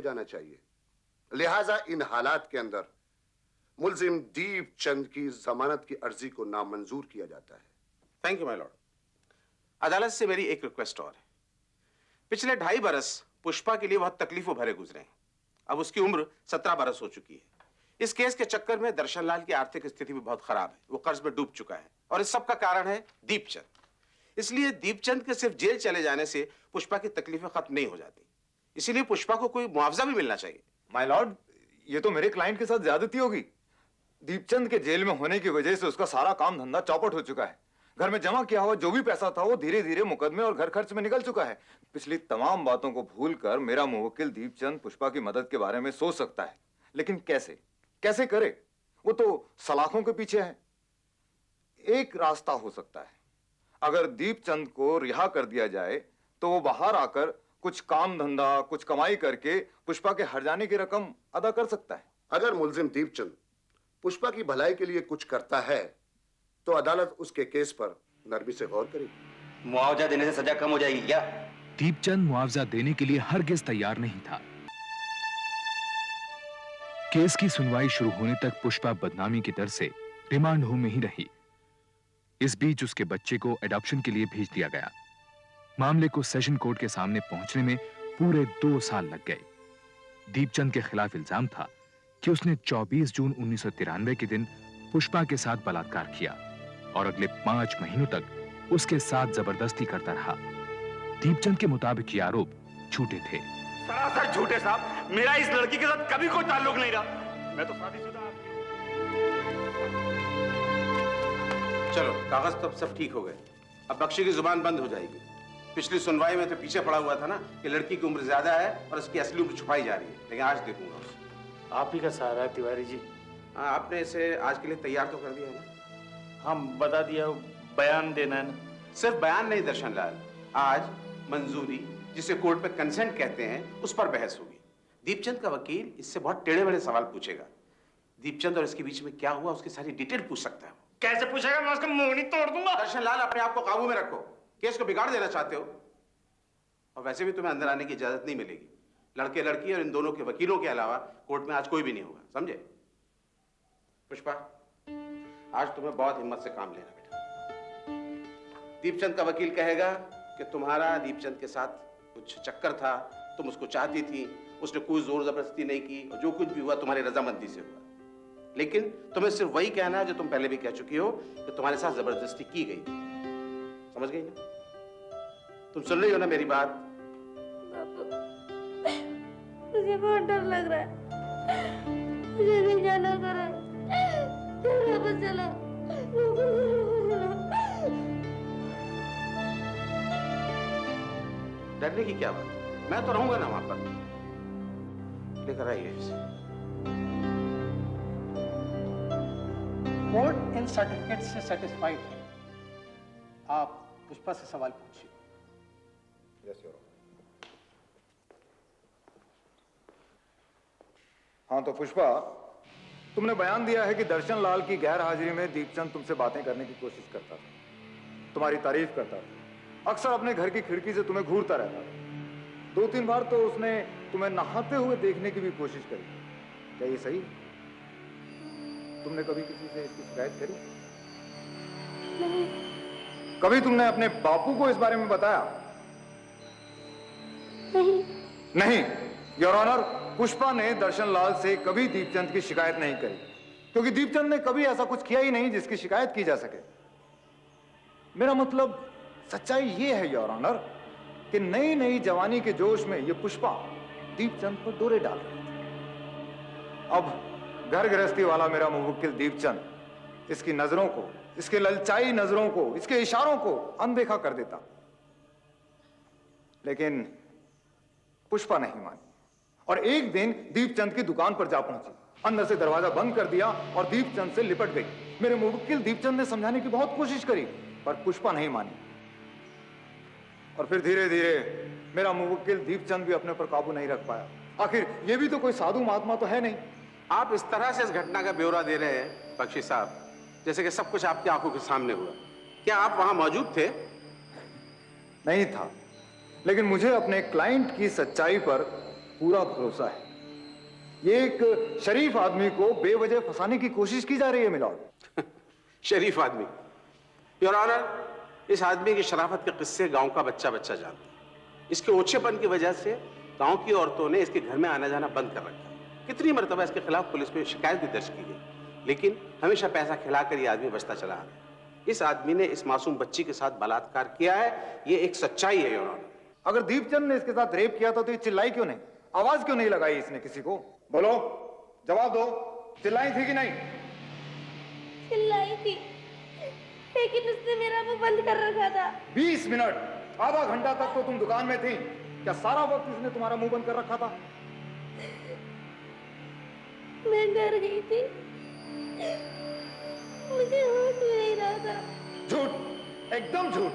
जाना चाहिए। लिहाजा इन हालात के अंदर मुल्जिम दीपचंद की जमानत की अर्जी को नामंजूर किया जाता है। Thank you my Lord. अदालत से मेरी एक रिक्वेस्ट और है। पिछले 2.5 बरस पुष्पा के लिए बहुत तकलीफों भरे गुजरे हैं। अब उसकी उम्र 17 बरस हो चुकी है। इस केस के चक्कर में दर्शन लाल की आर्थिक स्थिति भी बहुत खराब है। वो कर्ज में डूब चुका है और इस सब का कारण है दीपचंद। इसलिए दीपचंद के सिर्फ जेल चले जाने से पुष्पा की तकलीफें खत्म नहीं हो जाती। इसीलिए पुष्पा को कोई मुआवजा भी मिलना चाहिए। माय लॉर्ड, ये तो मेरे क्लाइंट के साथ ज्यादती होगी। दीपचंद के जेल में होने की वजह से उसका सारा काम धंधा चौपट हो चुका है। घर में जमा किया हुआ जो भी पैसा था वो धीरे धीरे मुकदमे और घर खर्च में निकल चुका है। पिछली तमाम बातों को भूलकर मेरा मुवक्किल दीपचंद पुष्पा की मदद के बारे में सोच सकता है, लेकिन कैसे कैसे करे? वो तो सलाखों के पीछे है। एक रास्ता हो सकता है, अगर दीपचंद को रिहा कर दिया जाए तो वो बाहर आकर कुछ काम धंधा, कुछ कमाई करके पुष्पा के हर जाने की रकम अदा कर सकता है। अगर मुल्जिम दीपचंद पुष्पा की भलाई के लिए कुछ करता है तो अदालत उसके केस पर नरमी से गौर करेगी। मुआवजा देने से सजा कम हो जाएगी क्या? दीपचंद मुआवजा देने के लिए हरगिज तैयार नहीं था। केस की सुनवाई शुरू होने तक पुष्पा बदनामी की डर से रिमांड होम में ही रही। इस बीच उसके बच्चे को एडॉप्शन के लिए भेज दिया गया। मामले को सेशन कोर्ट के सामने पहुंचने में पूरे 2 साल लग गए। दीपचंद के खिलाफ इल्जाम था कि उसने 24 जून 1993 के दिन पुष्पा के साथ बलात्कार किया और अगले 5 महीनों तक उसके साथ जबरदस्ती करता रहा। दीपचंद के मुताबिक ये आरोप झूठे थे। सरासर झूठे साहब। मेरा इस लड़की के साथ कभी कोई ताल्लुक नहीं रहा। मैं तो शादीशुदा आदमी हूं। चलो, कागज तो अब सब ठीक हो गए। अब बख्शी की जुबान बंद हो जाएगी। पिछली सुनवाई में तो पीछे पड़ा हुआ था ना कि लड़की की उम्र ज्यादा है और उसकी असली उम्र छुपाई जा रही है, लेकिन आज देखूंगा उसे। आप ही का सहारा है तिवारी जी। हाँ, आपने इसे आज के लिए तैयार तो कर दिया है ना? हम बता दिया, बयान देना है ना? सिर्फ बयान नहीं दर्शन लाल, आज मंजूरी, जिसे कोर्ट में कंसेंट कहते हैं, उस पर बहस होगी। दीपचंद का वकील इससे बहुत टेढ़े बड़े सवाल पूछेगा। दीपचंद और इसके बीच में क्या हुआ उसकी सारी डिटेल पूछ सकता है। कैसे पूछेगा? मैं उसका मुंह नहीं तोड़ दूंगा। दर्शन लाल, अपने आप को काबू में रखो। केस को बिगाड़ देना चाहते हो? और वैसे भी तुम्हें अंदर आने की इजाजत नहीं मिलेगी। लड़के लड़की और इन दोनों के वकीलों के अलावा कोर्ट में आज कोई भी नहीं होगा, समझे? पुष्पा, आज तुम्हें बहुत हिम्मत से काम लेना बेटा। दीपचंद का वकील कहेगा कि तुम्हारा दीपचंद के साथ कुछ चक्कर था, तुम उसको चाहती थी, उसने कोई जोर जबरदस्ती नहीं की और जो कुछ भी हुआ तुम्हारी रजामंदी से हुआ। लेकिन तुम्हें सिर्फ वही कहना है जो तुम पहले भी कह चुकी हो कि तुम्हारे साथ जबरदस्ती की गई। समझ गई ना? तुम सुन रही हो ना मेरी बात? मुझे बहुत डर लग रहा है। मुझे नहीं जाना करा। वापस चला। डरने की क्या बात है? मैं तो रहूंगा ना वहां पर। लेकर आइए इसे। कोर्ट इन सर्टिफिकेट से सेटिस्फाइड है। आप पुष्पा से सवाल पूछिए। हाँ, तो पुष्पा, तुमने बयान दिया है कि दर्शन लाल की गैर हाजिरी में दीपचंद तुमसे बातें करने की कोशिश करता था, तुम्हारी तारीफ करता था, अक्सर अपने घर की खिड़की से तुम्हें घूरता रहता था। 2-3 बार तो उसने तुम्हें नहाते हुए देखने की भी कोशिश करी। क्या ये सही? तुमने कभी किसी से इसकी शिकायत करी? नहीं। कभी तुमने अपने बापू को इस बारे में बताया? नहीं। नहीं, योर ऑनर, पुष्पा ने दर्शन लाल से कभी दीपचंद की शिकायत नहीं करी, क्योंकि दीपचंद ने कभी ऐसा कुछ किया ही नहीं जिसकी शिकायत की जा सके। मेरा मतलब, सच्चाई ये है योर ऑनर कि नई नई जवानी के जोश में ये पुष्पा दीपचंद पर डोरे डाल रही थी। अब घर गृहस्थी वाला मेरा मुवक्किल दीपचंद इसकी नजरों को, इसके ललचाई नजरों को, इसके इशारों को अनदेखा कर देता, लेकिन पुष्पा नहीं मानी और एक दिन दीपचंद की दुकान पर जा पहुंची, अंदर से दरवाजा बंद कर दिया और दीपचंद से लिपट गई। मेरे मुवक्किल दीपचंद ने समझाने की बहुत कोशिश करी, पर पुष्पा नहीं मानी। और फिर धीरे धीरे मेरा मुवक्किल दीपचंद भी अपने पर काबू नहीं रख पाया। आखिर ये भी तो कोई साधु महात्मा तो है नहीं। आप इस तरह से इस घटना का ब्यौरा दे रहे हैं बख्शी साहब, जैसे कि सब कुछ आपकी आंखों के सामने हुआ। क्या आप वहां मौजूद थे? नहीं था, लेकिन मुझे अपने क्लाइंट की सच्चाई पर पूरा भरोसा है। ये एक शरीफ आदमी को बेवजह फंसाने की कोशिश की जा रही है मिलॉर्ड। शरीफ आदमी? योर ऑनर, इस आदमी की शराफत के किस्से गांव का बच्चा बच्चा जानता है। इसके ओछेपन की वजह से गांव की औरतों ने इसके घर में आना जाना बंद कर रखा है। कितनी मरतबा इसके खिलाफ पुलिस में शिकायत भी दर्ज की गई, लेकिन हमेशा पैसा खिलाकर ये आदमी बचता चला आ रहा है। इस आदमी ने इस मासूम बच्ची के साथ बलात्कार किया है, ये एक सच्चाई है योर ऑनर। अगर दीपचंद ने इसके साथ रेप किया था तो ये चिल्लाई क्यों नहीं, आवाज क्यों नहीं लगाई इसने किसी को? बोलो, जवाब दो, चिल्लाई थी कि नहीं? चिल्लाई थी, लेकिन उसने मेरा मुंह बंद कर रखा था। 20 मिनट, आधा घंटा तक तो तुम दुकान में थी, क्या सारा वक्त इसने तुम्हारा मुंह बंद कर रखा था? मैं डर गई थी, मुझे होश नहीं रहा था। झूठ, एकदम झूठ।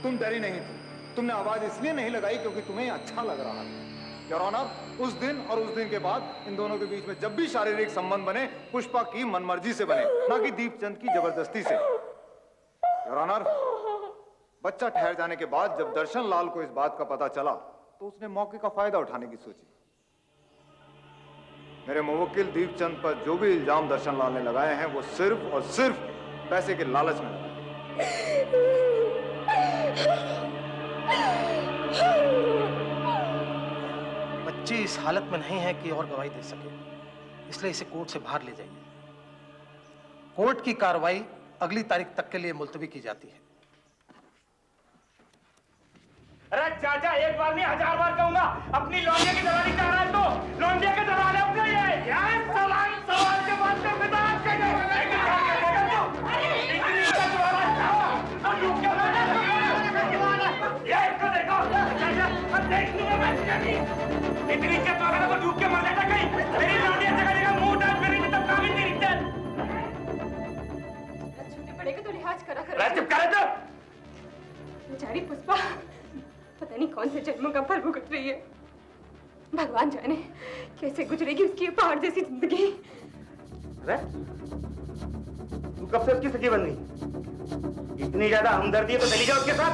तुम डरी नहीं थी, तुमने आवाज इसलिए नहीं लगाई क्योंकि तुम्हें अच्छा लग रहा था। योर ऑनर, उस दिन और उस दिन के बाद इन दोनों के बीच में जब भी शारीरिक संबंध बने, पुष्पा की मनमर्जी से बने, ना कि दीपचंद की जबरदस्ती से। योर ऑनर, बच्चा ठहर जाने के बाद जब दर्शन लाल को इस बात का पता चला तो उसने मौके का फायदा उठाने की सोची। मेरे मुवक्किल दीपचंद पर जो भी इल्जाम दर्शन लाल ने लगाए हैं वो सिर्फ और सिर्फ पैसे के लालच में लगाए। बच्ची इस हालत में नहीं है कि और गवाही दे सके, इसलिए इसे कोर्ट से बाहर ले जाइए। कोर्ट की कार्रवाई अगली तारीख तक के लिए मुलतवी की जाती है। अरे चाचा, एक बार नहीं 1000 बार कहूंगा, अपनी लौंडिया की दलाली कर रहा है तो लौंडिया के दलाल है अपना ये। क्या है सवाल के बाद में बिदात कर दे। इतनी इज्जत वाला था और यूं क्या माना? ये इसको देखो चाचा, अब देख लूंगा मैं तेरी। इतनी इज्जत वाला को डूब के मर जाता कहीं। मेरी लौंडिया से करेगा मुंह डाल, मेरी इज्जत काबिल नहीं इज्जत। छूटे पड़ेगा तो लिहाज करा कर। चुप कर तो। बेचारी पुष्पा पता नहीं कौन से जन्मों का फल भुगत रही है। भगवान जाने कैसे गुजरेगी उसकी ये पहाड़ जैसी जिंदगी। अरे तू कब से उसकी सखी बन गई? इतनी ज्यादा हमदर्दी है तो चली जाओ उसके साथ,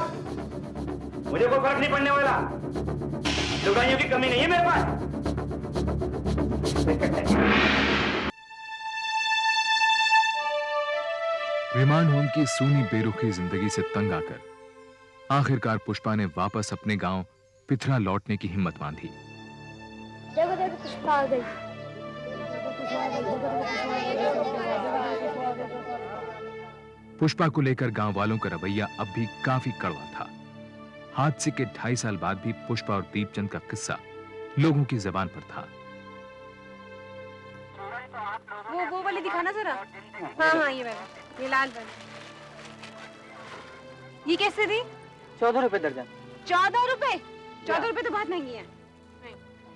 मुझे कोई फर्क नहीं पड़ने वाला। लुगाइयों की कमी नहीं है मेरे पास। रिमांड होम की सूनी बेरुखी जिंदगी से तंग आकर आखिरकार पुष्पा ने वापस अपने गांव पिथरा लौटने की हिम्मत बांधी। देखो देखो पुष्पा आ गई। पुष्पा को लेकर गांव वालों का रवैया अब भी काफी कड़वा था। हादसे के 2.5 साल बाद भी पुष्पा और दीपचंद का किस्सा लोगों की जुबान पर था। वो वाली दिखाना जरा। हाँ ये वाला, ये लाल वाला। ये कैसे दी? 14 रुपए दर्जन। 14 रुपए? 14 रुपए तो बहुत महंगी है।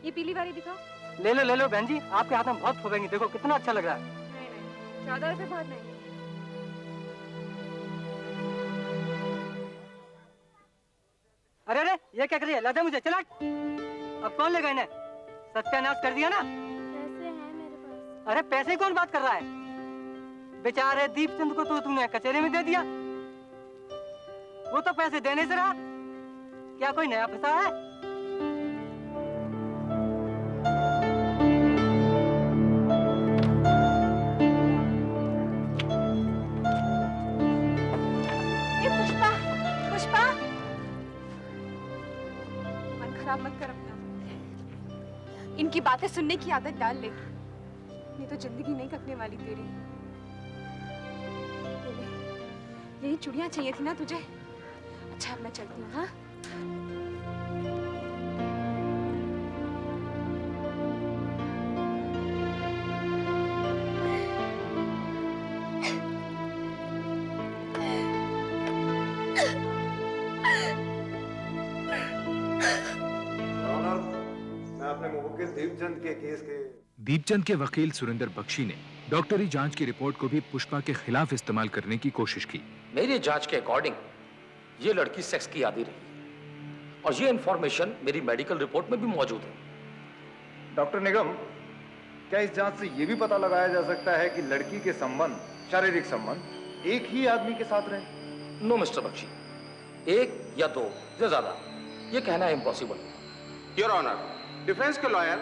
ये पीली वाली दिखाओ। ले लो बहन जी, आपके हाथ में बहुत फूबेंगी, देखो कितना अच्छा लग रहा है। नहीं 14 रुपए बहुत महंगी। अरे ये क्या कर रही है? ला दे मुझे, चला। अब कौन लेगा इन्हें? सत्यानाश कर दिया ना। पैसे हैं मेरे पास। अरे पैसे कौन बात कर रहा है? बेचारे दीपचंद को तो तुमने कचहरी में दे दिया, वो तो पैसे देने से रहा। क्या कोई नया फंसा है? ये पुष्पा मन खराब मत कर अपना। इनकी बातें सुनने की आदत डाल ले, नहीं तो जिंदगी नहीं कटने वाली तेरी। यही चूड़ियां चाहिए थी ना तुझे? अच्छा अब मैं चलती हूँ। हाँ मैं अपने मुवक्किल दीपचंद के केस के दीपचंद के वकील सुरेंद्र बख्शी ने डॉक्टरी जांच की रिपोर्ट को भी पुष्पा के खिलाफ इस्तेमाल करने की कोशिश की। मेरी जांच के अकॉर्डिंग ये लड़की सेक्स की आदी रही और ये इंफॉर्मेशन मेरी मेडिकल रिपोर्ट में भी मौजूद है। डॉक्टर निगम, क्या इस जांच से यह भी पता लगाया जा सकता है कि लड़की के संबंध, शारीरिक संबंध, एक ही आदमी के साथ रहे? नो मिस्टर बख्शी, एक या दो या ज्यादा, ये कहना इम्पॉसिबल है। योर ऑनर, डिफेंस के लॉयर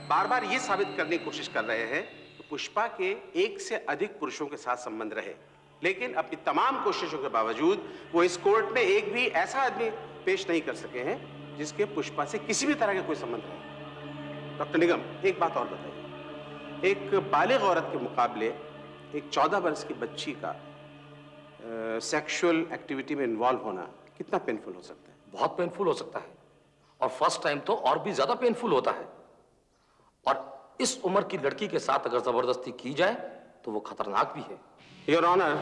बार बार ये साबित करने की कोशिश कर रहे हैं कि पुष्पा के एक से अधिक पुरुषों के साथ संबंध रहे, लेकिन अपनी तमाम कोशिशों के बावजूद वो इस कोर्ट में एक भी ऐसा आदमी पेश नहीं कर सके हैं जिसके पुष्पा से किसी भी तरह का कोई संबंध रहे। डॉक्टर निगम, एक बात और बताइए, एक बालिग औरत के मुकाबले एक 14 वर्ष की बच्ची का सेक्सुअल एक्टिविटी में इन्वॉल्व होना कितना पेनफुल हो सकता है? बहुत पेनफुल हो सकता है, और फर्स्ट टाइम तो और भी ज्यादा पेनफुल होता है। और इस उम्र की लड़की के साथ अगर जबरदस्ती की जाए तो वो खतरनाक भी है। योर ऑनर,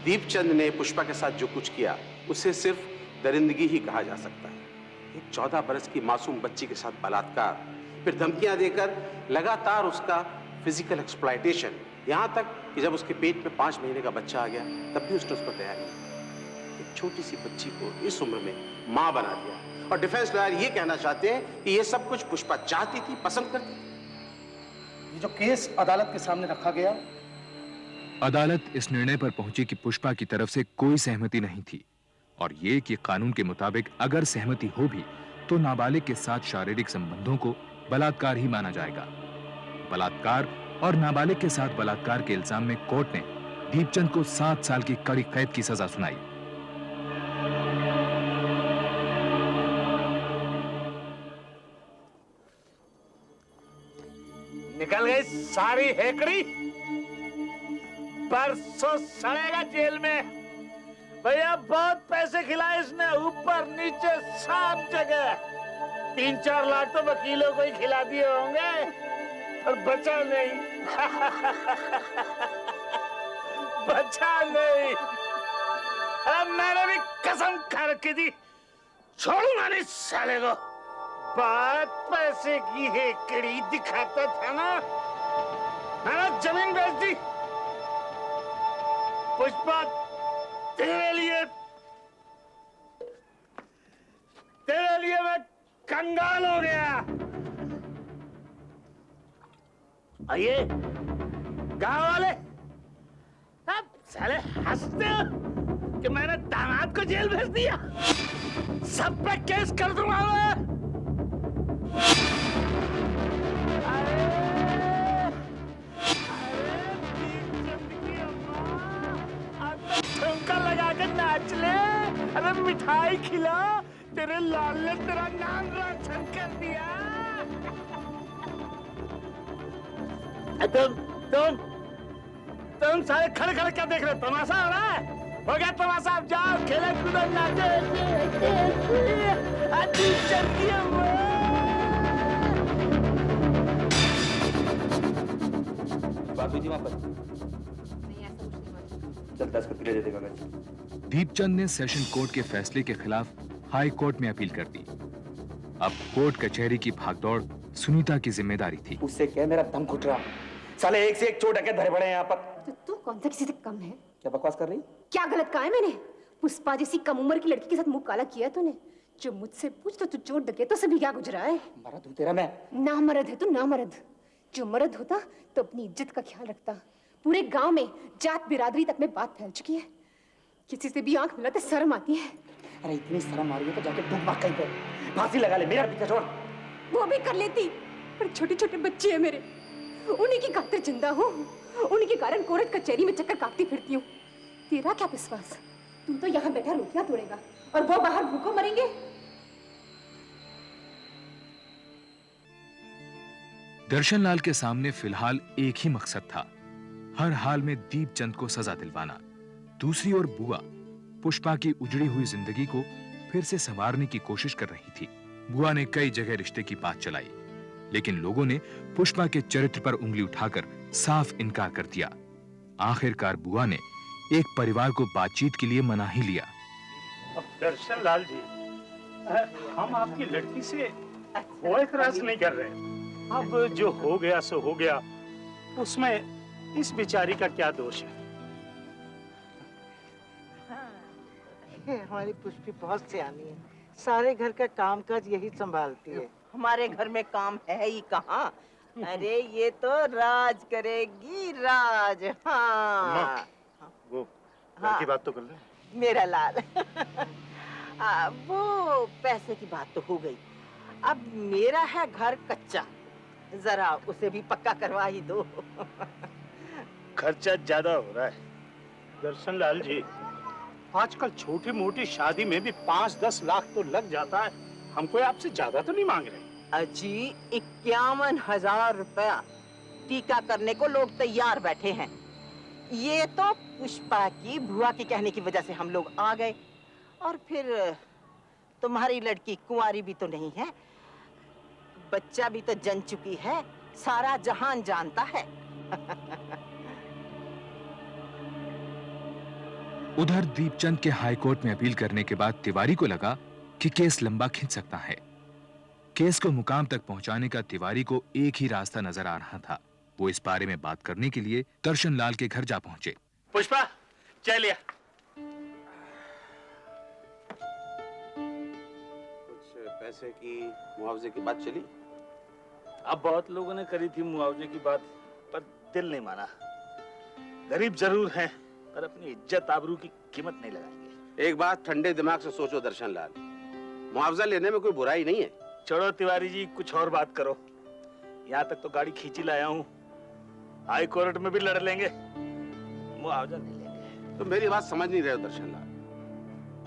दीपचंद ने पुष्पा के साथ जो कुछ किया उसे सिर्फ दरिंदगी ही कहा जा सकता है। एक 14 बरस की मासूम बच्ची के साथ बलात्कार, फिर धमकियां देकर लगातार उसका फिजिकल एक्सप्लॉयटेशन, यहां तक कि जब उसके पेट में 5 महीने का बच्चा आ गया तब भी उसने उसको दया नहीं। एक छोटी सी बच्ची को इस उम्र में मां बना दिया। और डिफेंस लॉयर ये कहना चाहते हैं कि ये सब कुछ पुष्पा चाहती थी, पसंद करती थी। ये जो केस अदालत के सामने रखा गया, अदालत इस निर्णय पर पहुंची कि पुष्पा की तरफ से कोई सहमति नहीं थी, और ये कि कानून के मुताबिक अगर सहमति हो भी तो नाबालिग के साथ शारीरिक संबंधों को बलात्कार ही माना जाएगा। बलात्कार और नाबालिग के साथ बलात्कार के इल्जाम में कोर्ट ने दीपचंद को 7 साल की कड़ी कैद की सजा सुनाई। निकल गई सारी हेकड़ी, परसों सड़ेगा जेल में। भैया बहुत पैसे खिलाए इसने, ऊपर नीचे सब जगह। 3-4 लाख तो वकीलों को ही खिला दिए होंगे, और बचा नहीं। बचा नहीं। अब मैंने भी कसम खा रखी थी, छोड़ूंगा नहीं साले को। बात पैसे की हेकड़ी दिखाता था ना, मैंने जमीन बेच दी। पुष्पा तेरे लिए मैं कंगाल हो गया। आइए गांव वाले, अब साले हंसते हो कि मैंने दामाद को जेल भेज दिया। सब पे केस कर दूंगा मैं। ठुमका लगा कर नाच ले, अरे मिठाई खिला, तेरे लाल ने तेरा नाम रोशन कर दिया। तुम सारे खड़े खड़े क्या देख रहे हो? तमाशा हो रहा है? हो गया तमाशा, अब जाओ खेले कूदो नाचो। बात हुई थी वहां पर? चल 10 को पीले दे देगा मैं। दीपचंद ने सेशन कोर्ट के फैसले के खिलाफ हाई कोर्ट में अपील कर दी। अब कोर्ट कचहरी की भागदौड़ सुनीता की जिम्मेदारी थी। उससे क्या मेरा दम घुट रहा, साले एक से एक चोर डकैत भरे पड़े हैं यहाँ पर। तो तू कौन सा किसी से कम है? क्या बकवास कर रही? क्या गलत कहा है मैंने? पुष्पा जैसी कम उम्र की लड़की के साथ मुंह काला किया तूने। जो मुझसे पूछ तो तू चोर डकैतों से भी क्या गुजरा है? मर्द हूँ तेरा मैं। ना मर्द है तू, ना मर्द। जो मर्द होता तो अपनी इज्जत का ख्याल रखता। पूरे गांव में जात बिरादरी तक में बात फैल चुकी है, किसी से भी आंख मिलाते शर्म आती है। अरे इतनी शर्म आ रही है तो जाके डूब मार कहीं पे, फांसी लगा ले, मेरा पीछा छोड़। वो भी कर लेती, पर छोटे छोटे बच्चे हैं मेरे, उन्हीं की खातिर जिंदा हूँ। उन्हीं के कारण कोर्ट कचहरी में चक्कर काटती फिरती हूँ। तेरा क्या विश्वास? तू तो यहाँ बैठा रोटियां तोड़ेगा और वो बाहर भूखों मरेंगे। दर्शन लाल के सामने फिलहाल एक ही मकसद था, हर हाल में दीपचंद को सजा दिलवाना। दूसरी ओर बुआ पुष्पा की उजड़ी हुई जिंदगी को फिर से संवारने की कोशिश कर रही थी। बुआ ने कई जगह रिश्ते की बात चलाई, लेकिन लोगों ने पुष्पा के चरित्र पर उंगली उठाकर साफ इनकार कर दिया। आखिरकार बुआ ने एक परिवार को बातचीत के लिए मना ही लिया। अब दर्शन लाल जी, हम आपकी लड़की से कोई एतराज नहीं कर रहे। अब जो हो गया सो हो गया, उसमें इस बेचारी का क्या दोष है? हमारी पुष्पी बहुत सियानी है, सारे घर का कामकाज यही संभालती है। हमारे घर में काम है ही कहाँ। अरे ये तो राज करेगी, राज। हाँ वो घर की बात तो कर ले। मेरा लाल। वो पैसे की बात तो हो गई, अब मेरा है घर कच्चा, जरा उसे भी पक्का करवा ही दो। खर्चा ज्यादा हो रहा है दर्शन लाल जी। आजकल छोटी मोटी शादी में भी 5-10 लाख तो लग जाता है। हम कोई आपसे ज्यादा तो नहीं मांग रहे। अजी 51,000 रुपया टीका करने को लोग तैयार बैठे हैं। ये तो पुष्पा की बुआ की कहने की वजह से हम लोग आ गए। और फिर तुम्हारी लड़की कुंवारी भी तो नहीं है, बच्चा भी तो जन चुकी है, सारा जहान जानता है। उधर दीपचंद के हाईकोर्ट में अपील करने के बाद तिवारी को लगा कि केस लंबा खिंच सकता है। केस को मुकाम तक पहुंचाने का तिवारी को एक ही रास्ता नजर आ रहा था। वो इस बारे में बात करने के लिए दर्शन लाल के घर जा पहुंचे। पुष्पा चाय लिया। कुछ पैसे की मुआवजे की बात चली? अब बहुत लोगों ने करी थी मुआवजे की बात, पर दिल नहीं माना। गरीब जरूर हैं, पर अपनी इज्जत आबरू की कीमत नहीं लगाएंगे। एक बात ठंडे दिमाग से सोचो दर्शन लाल, मुआवजा लेने में कोई बुराई नहीं है। छोड़ो तिवारी जी, कुछ और बात करो। यहाँ तक तो गाड़ी खींची लाया हूँ, हाई कोर्ट में भी लड़ लेंगे, मुआवजा नहीं लेंगे। तो मेरी बात समझ नहीं रहे हो दर्शन लाल।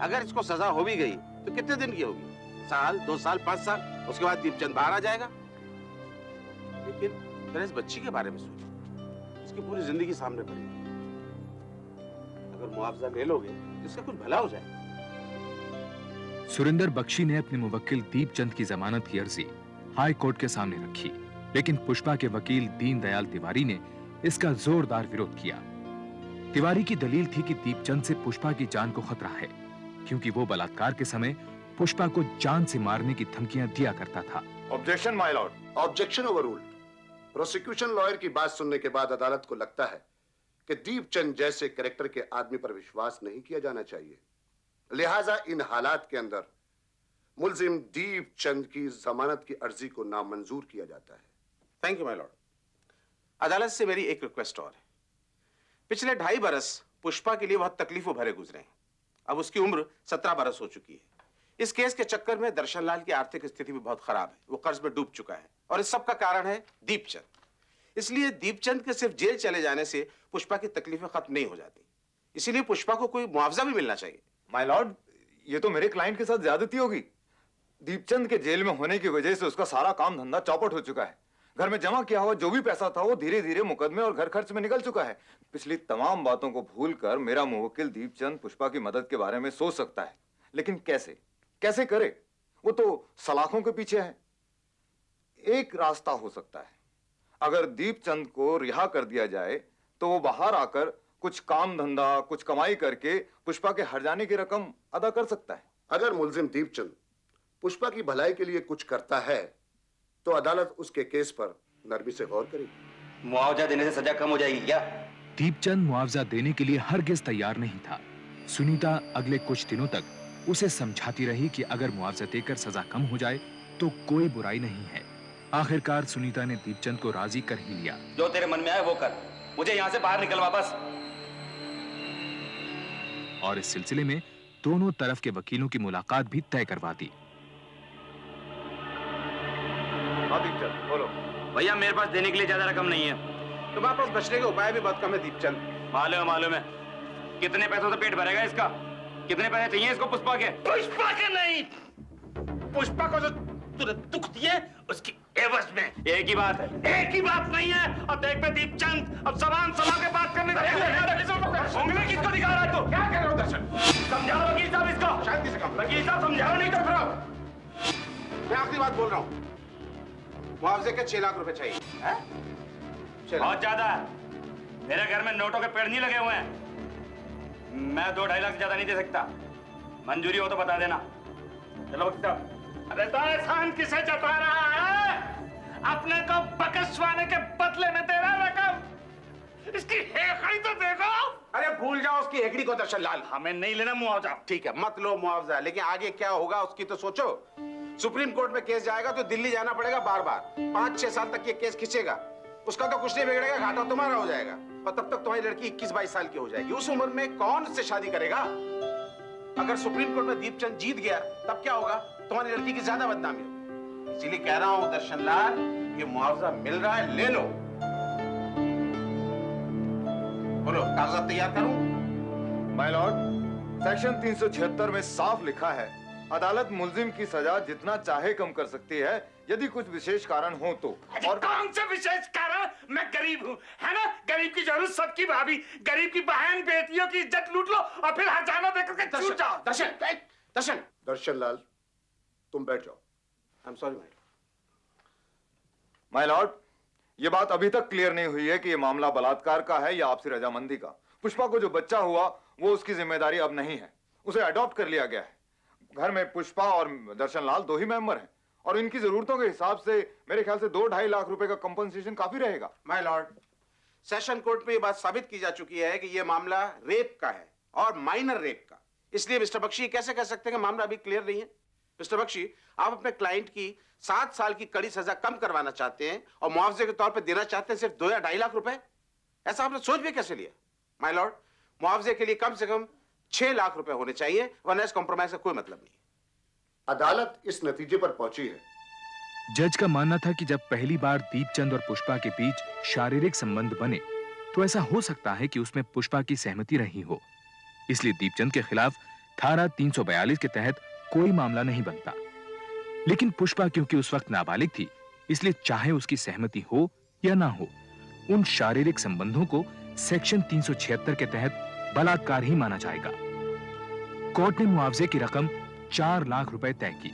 अगर इसको सजा हो भी गई तो कितने दिन की होगी? साल, 2 साल, 5 साल, उसके बाद दीपचंद बाहर आ जाएगा। लेकिन जरा इस बच्ची के बारे में सोचो, उसकी पूरी जिंदगी सामने पड़ी। अगर मुआवजा ले लोगे तो इसका कुछ भला हो जाए। सुरेंद्र बख्शी ने अपने मुवक्किल दीपचंद की जमानत की अर्जी हाई कोर्ट के सामने रखी, लेकिन पुष्पा के वकील दीनदयाल तिवारी ने इसका जोरदार विरोध किया। तिवारी की दलील थी कि दीपचंद से पुष्पा की जान को खतरा है, क्योंकि वो बलात्कार के समय पुष्पा को जान से मारने की धमकियां दिया करता था। Objection my Lord. Objection overruled. Prosecution lawyer की बात सुनने के बाद अदालत को लगता है कि दीपचंद जैसे कैरेक्टर के आदमी पर विश्वास नहीं किया जाना चाहिए। लिहाजा इन हालात के अंदर मुल्जिम दीपचंद की जमानत की अर्जी को नामंजूर किया जाता है। Thank you my Lord. अदालत से मेरी एक रिक्वेस्ट और है। पिछले 2.5 बरस पुष्पा के लिए बहुत तकलीफों भरे गुजरे हैं। अब उसकी उम्र 17 बरस हो चुकी है। इस केस के चक्कर में दर्शन लाल की आर्थिक स्थिति भी बहुत खराब है। वो कर्ज में डूब चुका है और इस सब का कारण है दीपचंद। इसलिए दीपचंद के सिर्फ जेल चले जाने से पुष्पा की तकलीफें खत्म नहीं हो जाती। इसीलिए पुष्पा को कोई मुआवजा भी मिलना चाहिए। माय लॉर्ड, ये तो मेरे क्लाइंट के साथ ज्यादती होगी। दीपचंद के जेल में होने की वजह से उसका सारा काम धंधा चौपट हो चुका है। घर में जमा किया हुआ जो भी पैसा था वो धीरे धीरे मुकदमे और घर खर्च में निकल चुका है। पिछली तमाम बातों को भूलकर मेरा मुवक्किल दीपचंद पुष्पा की मदद के बारे में सोच सकता है, लेकिन कैसे कैसे करे? वो तो सलाखों के पीछे है। एक रास्ता हो सकता है, अगर दीपचंद को रिहा कर दिया जाए तो वो बाहर आकर कुछ काम धंधा, कुछ कमाई करके पुष्पा के हर जाने की रकम अदा कर सकता है। अगर मुल्जिम दीपचंद पुष्पा की भलाई के लिए कुछ करता है तो अदालत उसके केस पर नरमी से गौर करेगी। मुआवजा देने से सजा कम हो जाएगी क्या? दीपचंद मुआवजा देने के लिए हरगिज तैयार नहीं था। सुनीता अगले कुछ दिनों तक उसे समझाती रही कि अगर मुआवजा देकर सजा कम हो जाए तो कोई बुराई नहीं है। आखिरकार सुनीता ने दीपचंद को राजी कर ही लिया। जो तेरे मन में आए वो कर, मुझे यहाँ से बाहर निकल वापस। और इस सिलसिले में दोनों तरफ के वकीलों की मुलाकात भी तय करवा दी। दीपचंद बोलो। भैया मेरे पास देने के लिए ज्यादा रकम नहीं है। तुम्हारे पास बचने के उपाय भी बहुत कम है दीपचंद। मालूम है। कितने पैसों से पेट भरेगा इसका? कितने पैसे चाहिए इसको पुष्पा के? पुष्पा के नहीं, पुष्पा को जो तूने दुख दिए उसकी एवज में। एक ही बात है, एक ही बात नहीं है। अब देख पे दीपचंद, अब जबान संभाल के बात करने उंगली किसको दिखा रहा है तू? क्या कर रहे हो दर्शन? समझाओ वकील साहब इसको। शांति से कम। वकील साहब समझाओ, नहीं तो फिर मैं आखिरी बात बोल रहा हूँ। मुआवजे के 6 लाख रुपए चाहिए। बहुत ज्यादा है। मेरे घर में नोटों के पेड़ नहीं लगे हुए हैं। मैं 2-2.5 लाख से ज्यादा नहीं दे सकता। मंजूरी हो तो बता देना। चलो वकील साहब। अरे तो एहसान किसे जता रहा है? अपने को बकसवाने के बदले में दे रहा रकम। इसकी हेकड़ी तो देखो। अरे भूल जाओ उसकी हेकड़ी को दर्शन लाल। हमें नहीं लेना मुआवजा। ठीक है, मत लो मुआवजा, लेकिन आगे क्या होगा उसकी तो सोचो। सुप्रीम कोर्ट में केस जाएगा तो दिल्ली जाना पड़ेगा बार बार। 5-6 साल तक ये केस खींचेगा। उसका तो कुछ नहीं बिगड़ेगा, घाटा तुम्हारा हो जाएगा। और तब तक तुम्हारी लड़की 21-22 साल की हो जाएगी। उस उम्र में कौन उससे शादी करेगा? अगर सुप्रीम कोर्ट में दीपचंद जीत गया तब क्या होगा? तुम्हारी लड़की की ज्यादा बदनामी होगी। इसीलिए कह रहा हूं दर्शनलाल, ये मुआवजा मिल रहा है, ले लो। बोलो, कागजात तैयार करूं? माय लॉर्ड, सेक्शन 376 में साफ लिखा है, अदालत मुल्जिम की सजा जितना चाहे कम कर सकती है यदि कुछ विशेष कारण हो तो। और कौन से विशेष कारण? मैं गरीब हूँ, है ना? गरीब की जरूरत सबकी भाभी, गरीब की बहन बेटियों की इज्जत लूट लो और फिर हजाना देकर के छूट जाओ। दर्शन, दर्शनलाल, तुम बैठ जाओ। I am sorry my Lord, ये बात अभी तक क्लियर नहीं हुई है कि ये मामला बलात्कार का है या आपसी रजामंदी का। पुष्पा को जो बच्चा हुआ वो उसकी जिम्मेदारी अब नहीं है, उसे अडॉप्ट कर लिया गया है। घर में पुष्पा और दर्शनलाल दो ही मेंबर हैं और इनकी जरूरतों के हिसाब से मेरे ख्याल से 2-2.5 लाख रुपए का कंपनसेशन काफी रहेगा। माय लॉर्ड, सेशन कोर्ट में ये बात साबित की जा चुकी है कि ये मामला रेप का है और माइनर रेप का। इसलिए मिस्टर बख्शी कैसे कह सकते हैं कि मामला अभी क्लियर नहीं है? मिस्टर बख्शी, आप अपने क्लाइंट की 7 साल की कड़ी सजा कम करवाना चाहते हैं और मुआवजे के तौर पर देना चाहते हैं सिर्फ 2 या 2.5 लाख रुपए। ऐसा आपने सोच भी कैसे लिया? माय लॉर्ड, मुआवजे के लिए कम से कम 6 लाख रुपए होने चाहिए, वरना इस कॉम्प्रोमाइज का कोई मतलब नहीं। अदालत इस नतीजे पर पहुंची है। जज का मानना था कि जब पहली बार दीपचंद और पुष्पा के बीच शारीरिक संबंध बने तो ऐसा हो सकता है कि उसमें पुष्पा की सहमति रही हो, इसलिए दीपचंद के खिलाफ धारा 342 के तहत कोई मामला नहीं बनता। लेकिन पुष्पा क्योंकि उस वक्त नाबालिग थी, इसलिए चाहे उसकी सहमति हो या ना हो, उन शारीरिक संबंधों को सेक्शन 376 के तहत बलात्कार ही माना जाएगा। कोर्ट ने मुआवजे की रकम 4 लाख रुपए तय की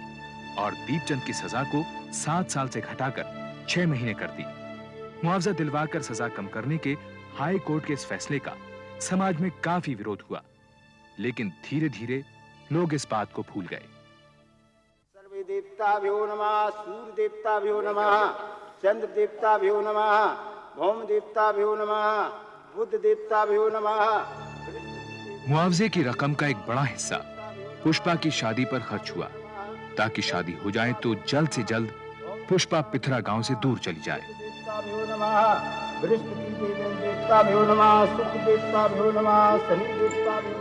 और दीपचंद की सजा को 7 साल से घटाकर 6 महीने कर दी। मुआवजा दिलवाकर सजा कम करने के हाई कोर्ट के इस फैसले का समाज में काफी विरोध हुआ, लेकिन धीरे धीरे लोग इस बात को भूल गए। सर्वे देवताभ्यो नमः, सूर्य देवताभ्यो नमः, चंद्र देवताभ्यो नमः, भौम देवताभ्यो नमः, बुद्ध देवताभ्यो नमः। मुआवजे की रकम का एक बड़ा हिस्सा पुष्पा की शादी पर खर्च हुआ, ताकि शादी हो जाए तो जल्द से जल्द पुष्पा पिथरा गांव से दूर चली जाए। देवताभ्यो नमः, बृहस्पति देवताभ्यो नमः, शुक्र देवताभ्यो नमः, शनि देवताभ्यो